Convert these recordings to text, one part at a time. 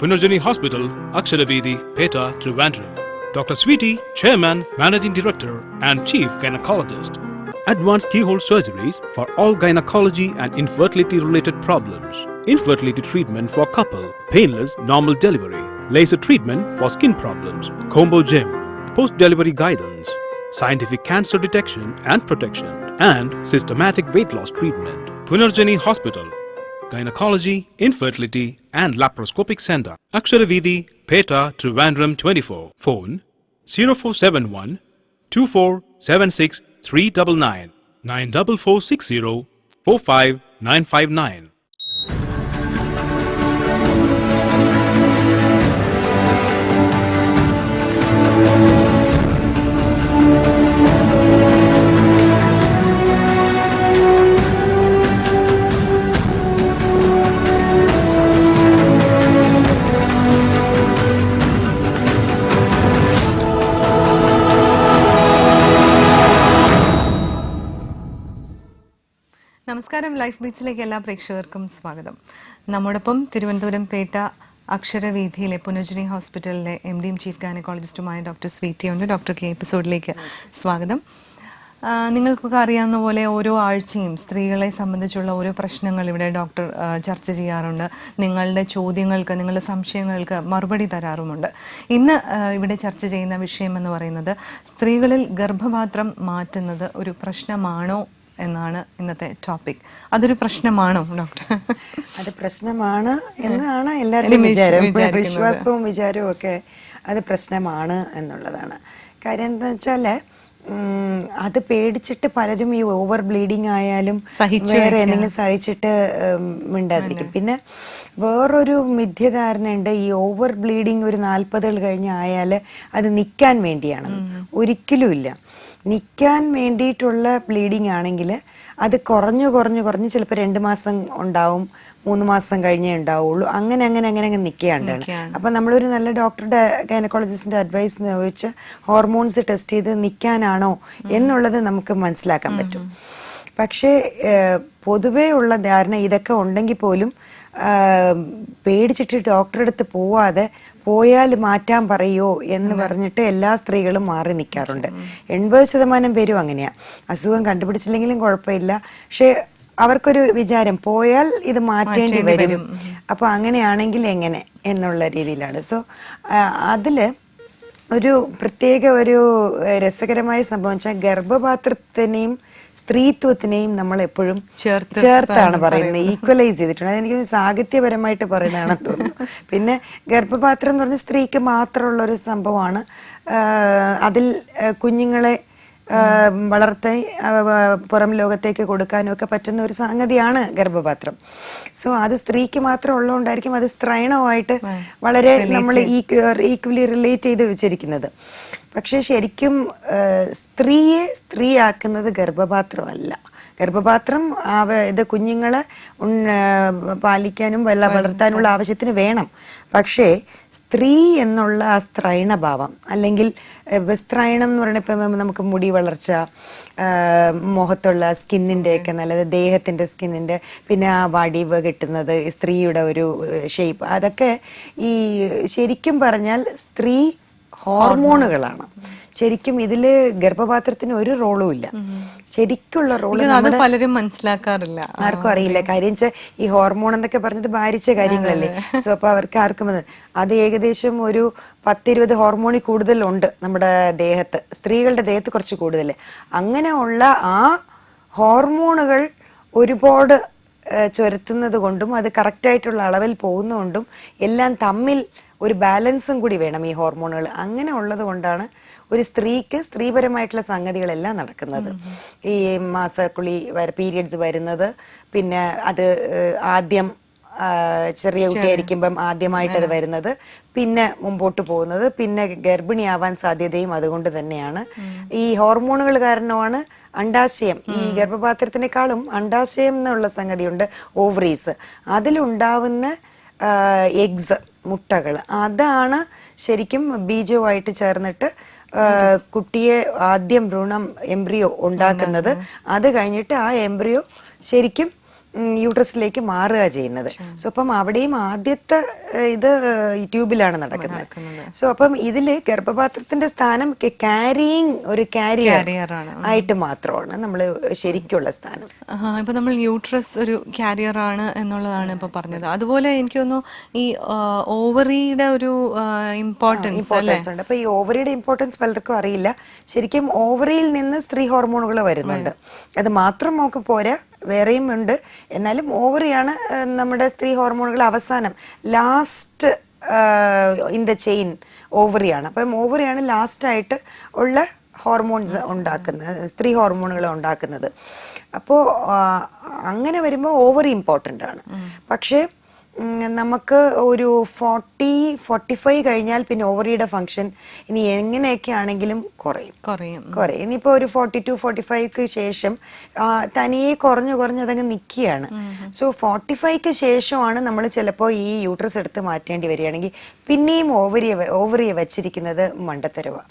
Punarjani Hospital, Aksharavedhi, Peta, Trivandrum. Dr. Sweetie, Chairman, Managing Director and Chief Gynecologist. Advanced keyhole surgeries for all gynecology and infertility related problems. Infertility treatment for couple, painless normal delivery, laser treatment for skin problems, combo gym, post-delivery guidance, scientific cancer detection and protection, and systematic weight loss treatment. Punarjani Hospital, Gynecology, Infertility and Laparoscopic Center. Aksharavedhi, Peta, Trivandrum 24. Phone 0471 2476 399 94460 45959. നമസ്കാരം. Life ബീറ്റ്സിലേക്ക് എല്ലാ പ്രേക്ഷകർക്കും സ്വാഗതം. നമ്മോടൊപ്പം തിരുവനന്തപുരം പേട്ട അക്ഷരവേദിയിലെ പുനർജനി ഹോസ്പിറ്റലിലെ MD chief ഗൈനക്കോളജിസ്റ്റുമായ doctor sweety ഉണ്ട്. ഡോക്ടർക്ക് എപ്പിസോഡിലേക്ക് സ്വാഗതം. നിങ്ങൾക്കൊക്കെ അറിയാവുന്ന പോലെ ഓരോ ആഴ്ചയും സ്ത്രീകളെ സംബന്ധിച്ചുള്ള ഓരോ പ്രശ്നങ്ങൾ ഇവിടെ ഡോക്ടർ ചർച്ച ചെയ്യാറുണ്ട്. നിങ്ങളുടെ ചോദ്യങ്ങൾക്ക്, നിങ്ങളുടെ സംശയങ്ങൾക്ക് മറുപടി തരാറുമുണ്ട്. ഇന്ന് ഇവിടെ ചർച്ച ചെയ്യുന്ന വിഷയം എന്ന് പറയുന്നത് സ്ത്രീകളിൽ ഗർഭപാത്രം മാറ്റുന്നത് ഒരു പ്രശ്നമാണോ എന്നാണ് ഇന്നത്തെ ടോപ്പിക്. അതൊരു പ്രശ്നമാണോ ഡോക്ടർ? അത് പ്രശ്നമാണ് എന്നാണ് എല്ലാവരുടെയും വിചാരം, വിശ്വാസവും വിചാരവും ഒക്കെ. അത് പ്രശ്നമാണ് എന്നുള്ളതാണ്. കാര്യം എന്താ വെച്ചാല് അത് പേടിച്ചിട്ട് പലരും ഈ ഓവർ ബ്ലീഡിങ് ആയാലും വേറെ എന്തെങ്കിലും സഹിച്ചിട്ട് മിണ്ടാതിരിക്കും. പിന്നെ വേറൊരു മിഥ്യധാരണയുണ്ട്, ഈ ഓവർ ബ്ലീഡിങ് ഒരു 40 കഴിഞ്ഞ് ആയാല് അത് നിൽക്കാൻ വേണ്ടിയാണ്. ഒരിക്കലും ഇല്ല. നിൽക്കാൻ വേണ്ടിയിട്ടുള്ള ബ്ലീഡിങ് ആണെങ്കിൽ അത് കുറഞ്ഞ് ചിലപ്പോൾ 2 മാസം ഉണ്ടാവും, 3 മാസം കഴിഞ്ഞേ ഉണ്ടാവുള്ളൂ. അങ്ങനെ നിൽക്കുകയാണ്. അപ്പം നമ്മളൊരു നല്ല ഡോക്ടറുടെ ഗൈനക്കോളജിസ്റ്റിന്റെ അഡ്വൈസ് ചോദിച്ച് ഹോർമോൺസ് ടെസ്റ്റ് ചെയ്ത് നിൽക്കാനാണോ എന്നുള്ളത് നമുക്ക് മനസ്സിലാക്കാൻ പറ്റും. പക്ഷേ പൊതുവേ ഉള്ള ധാരണ ഇതൊക്കെ ഉണ്ടെങ്കിൽ പോലും പേടിച്ചിട്ട് ഡോക്ടറെ അടുത്ത് പോയാൽ മാറ്റാൻ പറയോ എന്ന് പറഞ്ഞിട്ട് എല്ലാ സ്ത്രീകളും മാറി നിൽക്കാറുണ്ട്. 80% പേരും അങ്ങനെയാ. അസുഖം കണ്ടുപിടിച്ചില്ലെങ്കിലും കുഴപ്പമില്ല, പക്ഷെ അവർക്കൊരു വിചാരം പോയാൽ ഇത് മാറ്റേണ്ടി വരും. അപ്പൊ അങ്ങനെയാണെങ്കിൽ എങ്ങനെ എന്നുള്ള രീതിയിലാണ്. സോ അതില് ഒരു പ്രത്യേക ഒരു രസകരമായ സംഭവം വെച്ചാൽ ഗർഭപാത്രത്തിനെയും സ്ത്രീത്വത്തിനെയും നമ്മൾ എപ്പോഴും ചേർത്താണ് പറയുന്നത്, ഈക്വലൈസ് ചെയ്തിട്ടുണ്ട്. അതെനിക്ക് സാഹിത്യപരമായിട്ട് പറയുന്നതാണെന്ന് തോന്നുന്നു. പിന്നെ ഗർഭപാത്രം എന്ന് പറഞ്ഞാൽ സ്ത്രീക്ക് മാത്രമുള്ള ഒരു സംഭവമാണ്. അതിൽ കുഞ്ഞുങ്ങളെ വളർത്തി പുറം ലോകത്തേക്ക് കൊടുക്കാനും ഒക്കെ പറ്റുന്ന ഒരു സംഗതിയാണ് ഗർഭപാത്രം. സോ അത് സ്ത്രീക്ക് മാത്രം ഉള്ളതുകൊണ്ടായിരിക്കും അത് സ്ത്രൈണമായിട്ട് വളരെ നമ്മൾ ഈക്വലി റിലേറ്റ് ചെയ്ത് വെച്ചിരിക്കുന്നത്. പക്ഷെ ശരിക്കും സ്ത്രീയെ സ്ത്രീയാക്കുന്നത് ഗർഭപാത്രമല്ല. ഗർഭപാത്രം ഇത് കുഞ്ഞുങ്ങളെ പാലിക്കാനും വളർത്താനുള്ള ആവശ്യത്തിന് വേണം. പക്ഷേ സ്ത്രീ എന്നുള്ള ആ സ്ത്രൈണഭാവം, അല്ലെങ്കിൽ സ്ത്രൈണം എന്ന് പറയുന്നത് ഇപ്പം നമുക്ക് മുടി വളർച്ച, മുഖത്തുള്ള സ്കിന്നിൻ്റെ ഒക്കെ നല്ലത്, ദേഹത്തിൻ്റെ സ്കിന്നിൻ്റെ, പിന്നെ ആ വടിവ് കിട്ടുന്നത്, സ്ത്രീയുടെ ഒരു ഷേപ്പ്, അതൊക്കെ ഈ ശരിക്കും പറഞ്ഞാൽ സ്ത്രീ ഹോർമോണുകളാണ്. ശരിക്കും ഇതില് ഗർഭപാത്രത്തിന് ഒരു റോളും ഇല്ല. ശരിക്കുള്ള റോള് പലരും മനസ്സിലാക്കാറില്ല, ആർക്കും അറിയില്ല. കാര്യം വെച്ചാൽ ഈ ഹോർമോൺ എന്നൊക്കെ പറഞ്ഞത് ഭാരിച്ച കാര്യങ്ങളല്ലേ. സോ അപ്പൊ അവർക്ക് ആർക്കും അത് ഏകദേശം ഒരു 10-20 ഹോർമോണിൽ കൂടുതലുണ്ട് നമ്മുടെ ദേഹത്ത്. സ്ത്രീകളുടെ ദേഹത്ത് കുറച്ച് കൂടുതൽ. അങ്ങനെ ഉള്ള ആ ഹോർമോണുകൾ ഒരുപാട് ചുരത്തുന്നത് കൊണ്ടും അത് കറക്റ്റായിട്ടുള്ള അളവിൽ പോകുന്നതുകൊണ്ടും എല്ലാം തമ്മിൽ ഒരു ബാലൻസും കൂടി വേണം ഈ ഹോർമോണുകൾ. അങ്ങനെ ഉള്ളത് കൊണ്ടാണ് ഒരു സ്ത്രീക്ക് സ്ത്രീപരമായിട്ടുള്ള സംഗതികളെല്ലാം നടക്കുന്നത്. ഈ മാസക്കുളി പീരിയഡ്സ് വരുന്നത്, പിന്നെ അത് ആദ്യം ചെറിയ കുട്ടിയായിരിക്കുമ്പം ആദ്യമായിട്ട് അത് വരുന്നത്, പിന്നെ മുമ്പോട്ട് പോകുന്നത്, പിന്നെ ഗർഭിണിയാവാൻ സാധ്യതയും അതുകൊണ്ട് തന്നെയാണ്. ഈ ഹോർമോണുകൾ കാരണമാണ് അണ്ടാശയം, ഈ ഗർഭപാത്രത്തിനേക്കാളും അണ്ടാശയം എന്നുള്ള സംഗതിയുണ്ട്, ഓവറീസ്, അതിലുണ്ടാവുന്ന എഗ്സ്, മുട്ടകൾ, അതാണ് ശരിക്കും ബീജവുമായിട്ട് ചേർന്നിട്ട് കുട്ടിയെ ആദ്യം ഭ്രൂണം എംബ്രിയോ ഉണ്ടാക്കുന്നത്. അത് കഴിഞ്ഞിട്ട് ആ എംബ്രിയോ ശരിക്കും യൂട്രസിലേക്ക് മാറുക ചെയ്യുന്നത്. സോ അപ്പം അവിടെയും ആദ്യത്തെ ഇത് ട്യൂബിലാണ് നടക്കുന്നത്. സോ അപ്പം ഇതില് ഗർഭപാത്രത്തിന്റെ സ്ഥാനം ക്യാരിയിങ് ഒരു കാരിയർ ആയിട്ട് മാത്രമാണ് നമ്മൾ ശരിക്കുള്ള സ്ഥാനം. ഇപ്പൊ നമ്മൾ യൂട്രസ് ഒരു കാരിയർ ആണ് എന്നുള്ളതാണ് ഇപ്പൊ പറഞ്ഞത്. അതുപോലെ എനിക്ക് തോന്നുന്നു ഈ ഓവറിയുടെ ഒരു ഇമ്പോർട്ടൻസ് ഉണ്ട്. അപ്പൊ ഈ ഓവറിയുടെ ഇമ്പോർട്ടൻസ് പലർക്കും അറിയില്ല. ശരിക്കും ഓവറിയിൽ നിന്ന് സ്ത്രീ ഹോർമോണുകൾ വരുന്നുണ്ട്. അത് മാത്രം നമുക്ക് പോരാ, വേറെയും ഉണ്ട്. എന്നാലും ഓവറിയാണ് നമ്മുടെ സ്ത്രീ ഹോർമോണുകൾ അവസാനം ലാസ്റ്റ് ഇൻ ദ ചെയിൻ ഓവറിയാണ്. അപ്പം ഓവറിയാണ് ലാസ്റ്റായിട്ട് ഉള്ള ഹോർമോൺസ് ഉണ്ടാക്കുന്നത്, സ്ത്രീ ഹോർമോണുകൾ ഉണ്ടാക്കുന്നത്. അപ്പോൾ അങ്ങനെ വരുമ്പോൾ ഓവറി ഇമ്പോർട്ടൻ്റ് ആണ്. പക്ഷേ നമുക്ക് ഒരു 40-45 കഴിഞ്ഞാൽ പിന്നെ ഓവറിയുടെ ഫങ്ഷൻ ഇനി എങ്ങനെയൊക്കെ ആണെങ്കിലും കുറയും. ഇനിയിപ്പോൾ ഒരു 42-45ക്ക് ശേഷം തനിയെ കുറഞ്ഞ് അതങ്ങ് നിൽക്കുകയാണ്. സോ 45ക്ക് ശേഷമാണ് നമ്മൾ ചിലപ്പോൾ ഈ യൂട്രസ് എടുത്ത് മാറ്റേണ്ടി വരികയാണെങ്കിൽ പിന്നെയും ഓവറിയെ വച്ചിരിക്കുന്നത് മണ്ടത്തരവാണ്.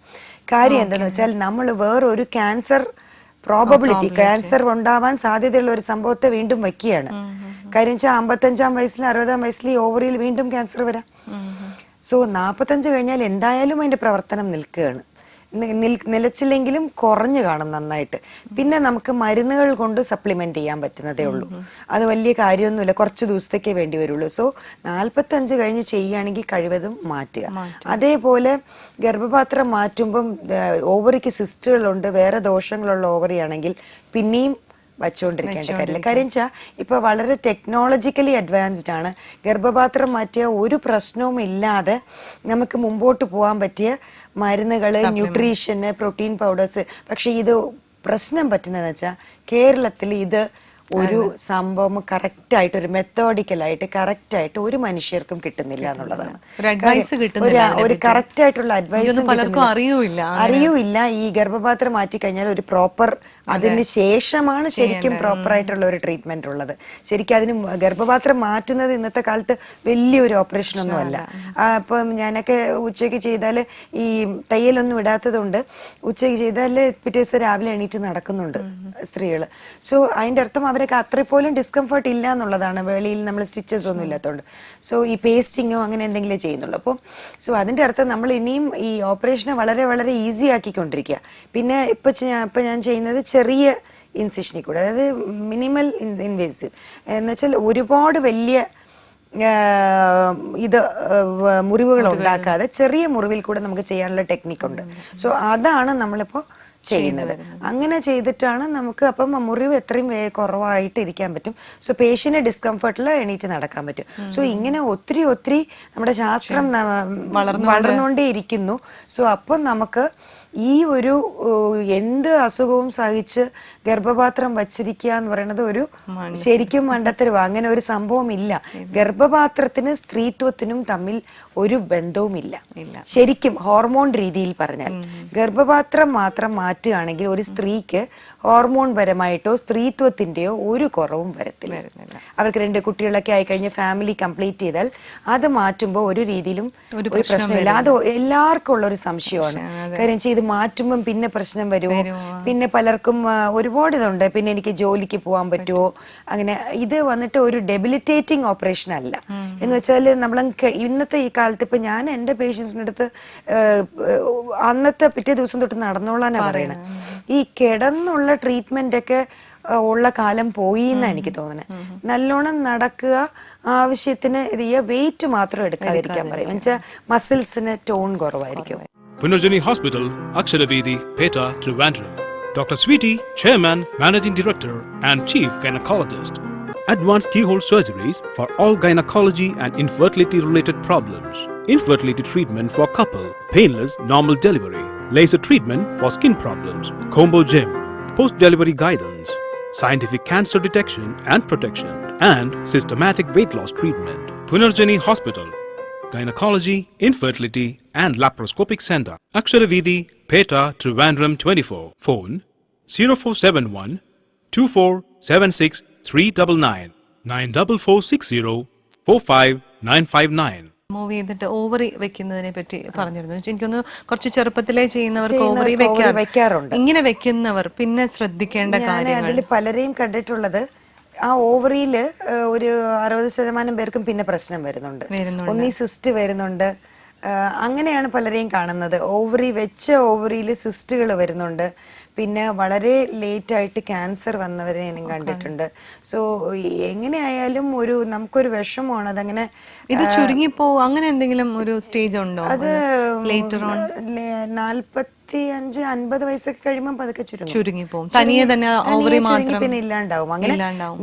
കാര്യം എന്താണെന്ന് വെച്ചാൽ നമ്മൾ വേറൊരു പ്രോബബിലിറ്റി ക്യാൻസർ ഉണ്ടാവാൻ സാധ്യതയുള്ള ഒരു സംഭവത്തെ വീണ്ടും വയ്ക്കുകയാണ്. കാര്യം വെച്ചാൽ 55-ാം വയസ്സിൽ 60-ാം വയസ്സിൽ ഈ ഓവറിയിൽ വീണ്ടും ക്യാൻസർ വരാം. സോ 45 കഴിഞ്ഞാൽ എന്തായാലും അതിന്റെ പ്രവർത്തനം നിൽക്കുകയാണ്. നിലച്ചില്ലെങ്കിലും കുറഞ്ഞു കാണും നന്നായിട്ട്. പിന്നെ നമുക്ക് മരുന്നുകൾ കൊണ്ട് സപ്ലിമെന്റ് ചെയ്യാൻ പറ്റുന്നതേ ഉള്ളൂ. അത് വലിയ കാര്യമൊന്നുമില്ല, കുറച്ച് ദിവസത്തേക്കേ വേണ്ടി വരുള്ളൂ. സോ 45 കഴിഞ്ഞ് ചെയ്യുകയാണെങ്കിൽ കഴിവതും മാറ്റുക. അതേപോലെ ഗർഭപാത്രം മാറ്റുമ്പം ഓവറിക്ക് സിസ്റ്റുകളുണ്ട്, വേറെ ദോഷങ്ങളുള്ള ഓവറി ആണെങ്കിൽ പിന്നെയും വച്ചുകൊണ്ടിരിക്കേണ്ട കാര്യമില്ല. കാര്യം വെച്ചാൽ ഇപ്പൊ വളരെ ടെക്നോളജിക്കലി അഡ്വാൻസ്ഡ് ആണ്. ഗർഭപാത്രം മാറ്റിയ ഒരു പ്രശ്നവും ഇല്ലാതെ നമുക്ക് മുമ്പോട്ട് പോകാൻ പറ്റിയ മരുന്നുകള്, ന്യൂട്രീഷന്, പ്രോട്ടീൻ പൗഡേഴ്സ്. പക്ഷെ ഇത് പ്രശ്നം പറ്റുന്നതെന്ന് വെച്ചാൽ കേരളത്തിൽ ഇത് ഒരു സംഭവം കറക്റ്റായിട്ട് ഒരു മെത്തോഡിക്കലായിട്ട് കറക്റ്റായിട്ട് ഒരു മനുഷ്യർക്കും കിട്ടുന്നില്ല എന്നുള്ളതാണ്. ഒരു കറക്റ്റ് ആയിട്ടുള്ള അഡ്വൈസ് അറിയൂല്ല. ഈ ഗർഭപാത്രം മാറ്റി കഴിഞ്ഞാൽ ഒരു പ്രോപ്പർ അതിന് ശേഷമാണ് ശരിക്കും പ്രോപ്പർ ആയിട്ടുള്ള ഒരു ട്രീറ്റ്മെന്റ് ഉള്ളത്. ശരിക്കും അതിന് ഗർഭപാത്രം മാറ്റുന്നത് ഇന്നത്തെ കാലത്ത് വലിയൊരു ഓപ്പറേഷൻ ഒന്നും അല്ല. അപ്പം ഞാനൊക്കെ ഉച്ചയ്ക്ക് ചെയ്താൽ ഈ തയ്യലൊന്നും ഇടാത്തതുകൊണ്ട് ഉച്ചയ്ക്ക് ചെയ്താൽ പിറ്റേ ദിവസം രാവിലെ എണീറ്റ് നടക്കുന്നുണ്ട് സ്ത്രീകൾ. സോ അതിന്റെ അർത്ഥം അവരൊക്കെ അത്രപോലും ഡിസ്കംഫർട്ട് ഇല്ല എന്നുള്ളതാണ്, വെളിയിൽ നമ്മൾ സ്റ്റിച്ചസ് ഒന്നും ഇല്ലാത്തതുകൊണ്ട്. സോ ഈ പേസ്റ്റിങ്ങോ അങ്ങനെ എന്തെങ്കിലും ചെയ്യുന്നുള്ളൂ. അപ്പോൾ സോ അതിന്റെ അർത്ഥം നമ്മൾ ഇനിയും ഈ ഓപ്പറേഷനെ വളരെ വളരെ ഈസി ആക്കിക്കൊണ്ടിരിക്കുക. പിന്നെ ഇപ്പൊ ഞാൻ ചെയ്യുന്നത് ചെറിയ ഇൻസിഷനിൽ കൂടെ, അതായത് മിനിമൽ ഇൻവേസീവ് എന്ന് വെച്ചാൽ ഒരുപാട് വലിയ മുറിവുകൾ ഉണ്ടാക്കാതെ ചെറിയ മുറിവിൽ കൂടെ നമുക്ക് ചെയ്യാനുള്ള ടെക്നിക്കുണ്ട്. സോ അതാണ് നമ്മളിപ്പോ ചെയ്യുന്നത്. അങ്ങനെ ചെയ്തിട്ടാണ് നമുക്ക് അപ്പം മുറിവ് എത്രയും കുറവായിട്ട് ഇരിക്കാൻ പറ്റും. സോ പേഷ്യന്റ് ഡിസ്കംഫർട്ടിൽ എണീറ്റ് നടക്കാൻ പറ്റും. സോ ഇങ്ങനെ ഒത്തിരി നമ്മുടെ ശാസ്ത്രം വളർന്നുകൊണ്ടേ ഇരിക്കുന്നു. സോ അപ്പം നമുക്ക് ഈ ഒരു എന്ത് അസുഖവും സഹിച്ച് ഗർഭപാത്രം വച്ചിരിക്കുക എന്ന് പറയുന്നത് ഒരു ശരിക്കും മണ്ടത്തരവ്. അങ്ങനെ ഒരു സംഭവം ഇല്ല. ഗർഭപാത്രത്തിന് സ്ത്രീത്വത്തിനും തമ്മിൽ ഒരു ബന്ധവുമില്ല. ശരിക്കും ഹോർമോൺ രീതിയിൽ പറഞ്ഞാൽ ഗർഭപാത്രം മാത്രം മാറ്റുകയാണെങ്കിൽ ഒരു സ്ത്രീക്ക് ഹോർമോൺ പരമായിട്ടോ സ്ത്രീത്വത്തിന്റെയോ ഒരു കുറവും വരത്തില്ല. അവർക്ക് 2 കുട്ടികളൊക്കെ ആയി കഴിഞ്ഞ് ഫാമിലി കംപ്ലീറ്റ് ചെയ്താൽ അത് മാറ്റുമ്പോൾ ഒരു രീതിയിലും ഒരു പ്രശ്നമില്ല. അത് എല്ലാവർക്കും ഉള്ള ഒരു സംശയമാണ്. കാര്യം ചെയ്ത് മാറ്റുമ്പം പിന്നെ പ്രശ്നം വരുമോ, പിന്നെ പലർക്കും ഒരുപാട് ഇതുണ്ട്, പിന്നെ എനിക്ക് ജോലിക്ക് പോകാൻ പറ്റുമോ, അങ്ങനെ. ഇത് വന്നിട്ട് ഒരു ഡെബിലിറ്റേറ്റിംഗ് ഓപ്പറേഷൻ അല്ല. എന്ന് വെച്ചാൽ നമ്മൾ ഇന്നത്തെ ഈ കാലത്ത് ഇപ്പൊ ഞാൻ എന്റെ പേഷ്യൻസിന്റെ അടുത്ത് അന്നത്തെ പിറ്റേ ദിവസം തൊട്ട് നടന്നോളാനാ പറയണേ. ഈ കിടന്നുള്ള ട്രീറ്റ്മെന്റ് ഒക്കെ ഉള്ള കാലം പോയി എന്നാ എനിക്ക് തോന്നുന്നത്. നല്ലോണം നടക്കുക, ആവശ്യത്തിന് ഇത് ചെയ്യുക, വെയിറ്റ് മാത്രം എടുക്കാതിരിക്കാൻ പറയും. എന്നുവെച്ചാൽ മസിൽസിന് ടോൺ കുറവായിരിക്കും. Punarjani Hospital, Aksharavedhi, Peta, Trivandrum. Dr. Sweety, Chairman, Managing Director and Chief Gynecologist. Advanced keyhole surgeries for all gynecology and infertility related problems. Infertility treatment for couple, painless normal delivery, laser treatment for skin problems, combo gym, post-delivery guidance, scientific cancer detection and protection, and systematic weight loss treatment. Punarjani Hospital, Gynecology, Infertility and Laparoscopic Center. Aksharavedhi, Peta, Trivandrum 24. Phone 0471 2476 399 94460 45959. Move ചെയ്തിട്ട് ovary വെക്കുന്നതിനെ പറ്റി പറഞ്ഞിരുന്നു. എനിക്കൊന്ന് കുറച്ച് ചെറുപ്പത്തിലേ ചെയ്യുന്നവർക്ക് ovary വെക്കാറുണ്ട്. ഇങ്ങനെ വെക്കുന്നവർ പിന്നെ ശ്രദ്ധിക്കേണ്ട കാര്യങ്ങൾ അതിൽ പലരെയും കണ്ടിട്ടുള്ളത് ആ ഓവറിയിൽ ഒരു 60% പേർക്കും പിന്നെ പ്രശ്നം വരുന്നുണ്ട്. ഒന്നീ സിസ്റ്റ് വരുന്നുണ്ട്. അങ്ങനെയാണ് പലരെയും കാണുന്നത്. ഓവറിയിൽ സിസ്റ്റുകൾ വരുന്നുണ്ട്. പിന്നെ വളരെ ലേറ്റ് ആയിട്ട് ക്യാൻസർ വന്നവരെ ഞാൻ കണ്ടിട്ടുണ്ട്. സോ എങ്ങനെയായാലും നമുക്കൊരു വിഷമമാണ് അതങ്ങനെ. ഇത് ചുരുങ്ങിപ്പോ അങ്ങനെ എന്തെങ്കിലും ഒരു സ്റ്റേജ് ഉണ്ടോ? അത് 45-50 വയസ്സൊക്കെ കഴിയുമ്പോൾ പതുക്കെ ചുരുങ്ങിപ്പോവും. തനിയെ തന്നെ ഓവറി മാത്രം പിന്നെ ഇല്ലാണ്ടാവും. അങ്ങനെ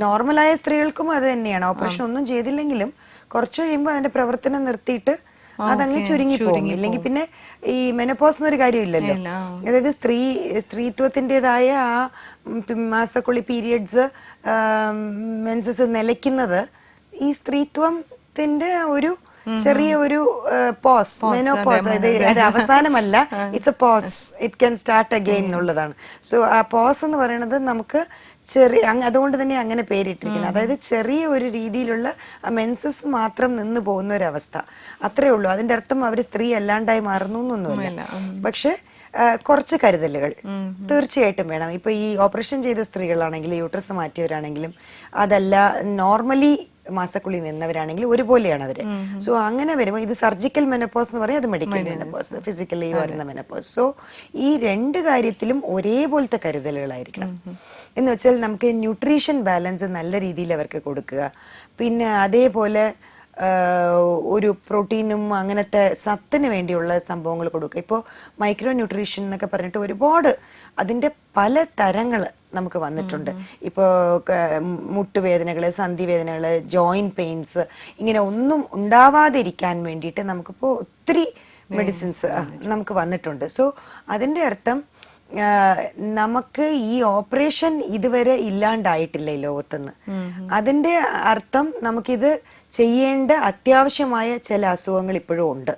നോർമലായ സ്ത്രീകൾക്കും അത് തന്നെയാണ്. ഓപ്പറേഷൻ ഒന്നും ചെയ്തില്ലെങ്കിലും കുറച്ച് കഴിയുമ്പോൾ അതിന്റെ പ്രവർത്തനം നിർത്തിയിട്ട് അതങ്ങ് ചുരുങ്ങിപ്പോകും. ഇല്ലെങ്കിൽ പിന്നെ ഈ മെനോപോസ് എന്നൊരു കാര്യമില്ലല്ലോ. അതായത് സ്ത്രീത്വത്തിൻ്റെതായ ആ മാസക്കുളി പീരിയഡ്സ്, മെൻസസ് നിലയ്ക്കുന്നത് ഈ സ്ത്രീത്വത്തിന്റെ ഒരു ചെറിയ ഒരു പോസ്, മെനോപോസ്. അത് അവസാനമല്ല, it's a pause, it can start again എന്നുള്ളതാണ്. സോ ആ പോസ് എന്ന് പറയുന്നത് നമുക്ക് അതുകൊണ്ട് തന്നെ അങ്ങനെ പേരിട്ടിരിക്കുന്നത്. അതായത് ചെറിയ ഒരു രീതിയിലുള്ള മെൻസസ് മാത്രം നിന്ന് പോകുന്ന ഒരു അവസ്ഥ, അത്രേ ഉള്ളൂ. അതിന്റെ അർത്ഥം അവർ സ്ത്രീ അല്ലാണ്ടായി മാറുന്നു എന്നൊന്നുമില്ല. പക്ഷെ കുറച്ച് കരുതലുകൾ തീർച്ചയായിട്ടും വേണം. ഇപ്പൊ ഈ ഓപ്പറേഷൻ ചെയ്ത സ്ത്രീകളാണെങ്കിലും യൂട്രസ് മാറ്റിയവരാണെങ്കിലും അതല്ല നോർമലി മാസക്കുള്ളി നിന്നവരാണെങ്കിലും ഒരുപോലെയാണ് അവര്. സോ അങ്ങനെ വരുമ്പോൾ ഇത് സർജിക്കൽ മെനോപോസ് എന്ന് പറയും, അത് മെഡിക്കൽ മെനോപോസ്, ഫിസിക്കലി വരുന്ന മെനോപോസ്. സോ ഈ രണ്ട് കാര്യത്തിലും ഒരേപോലത്തെ കരുതലുകളായിരിക്കണം. എന്ന് വെച്ചാൽ നമുക്ക് ന്യൂട്രീഷൻ ബാലൻസ് നല്ല രീതിയിൽ അവർക്ക് കൊടുക്കുക. പിന്നെ അതേപോലെ ഒരു പ്രോട്ടീനും അങ്ങനത്തെ സത്തിന് വേണ്ടിയുള്ള സംഭവങ്ങൾ കൊടുക്കുക. ഇപ്പോൾ മൈക്രോ ന്യൂട്രീഷൻ എന്നൊക്കെ പറഞ്ഞിട്ട് ഒരുപാട് അതിന്റെ പല തരങ്ങൾ നമുക്ക് വന്നിട്ടുണ്ട്. ഇപ്പോൾ മുട്ടുവേദനകള്, സന്ധിവേദനകള്, ജോയിന്റ് പെയിൻസ്, ഇങ്ങനെ ഒന്നും ഉണ്ടാവാതിരിക്കാൻ വേണ്ടിയിട്ട് നമുക്കിപ്പോൾ ഒത്തിരി മെഡിസിൻസ് നമുക്ക് വന്നിട്ടുണ്ട്. സോ അതിന്റെ അർത്ഥം നമുക്ക് ഈ ഓപ്പറേഷൻ ഇതുവരെ ഇല്ലാണ്ടായിട്ടില്ല ഈ ലോകത്തുനിന്ന്. അതിന്റെ അർത്ഥം നമുക്കിത് ചെയ്യേണ്ട അത്യാവശ്യമായ ചില അസുഖങ്ങൾ ഇപ്പോഴും ഉണ്ട്.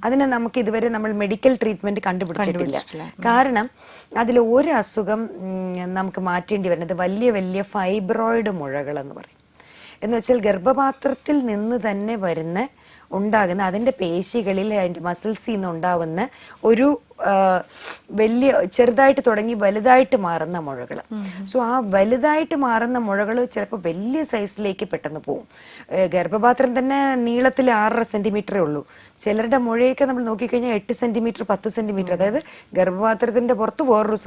അതിന് നമുക്ക് ഇതുവരെ നമ്മൾ മെഡിക്കൽ ട്രീറ്റ്മെന്റ് കണ്ടുപിടിച്ചിട്ടില്ല. കാരണം അതിൽ ഒരു അസുഖം നമുക്ക് മാറ്റേണ്ടി വരുന്നത് വലിയ വലിയ ഫൈബ്രോയിഡ് മുഴകൾ എന്ന് പറയും. എന്ന് വെച്ചാൽ ഗർഭപാത്രത്തിൽ നിന്ന് തന്നെ ഉണ്ടാകുന്ന അതിന്റെ പേശികളിൽ അതിന്റെ മസിൽസിൽ നിന്ന് ഉണ്ടാവുന്ന ഒരു വലിയ ചെറുതായിട്ട് തുടങ്ങി വലുതായിട്ട് മാറുന്ന മുഴകൾ. സോ ആ വലുതായിട്ട് മാറുന്ന മുഴകൾ ചിലപ്പോൾ വലിയ സൈസിലേക്ക് പെട്ടെന്ന് പോകും. ഗർഭപാത്രം തന്നെ നീളത്തിൽ 6.5 സെന്റിമീറ്ററേ ഉള്ളൂ. ചിലരുടെ മുഴയൊക്കെ നമ്മൾ നോക്കിക്കഴിഞ്ഞാൽ 8 സെന്റിമീറ്റർ, 10 സെന്റിമീറ്റർ. അതായത് ഗർഭപാത്രത്തിന്റെ പുറത്ത് വേറൊരു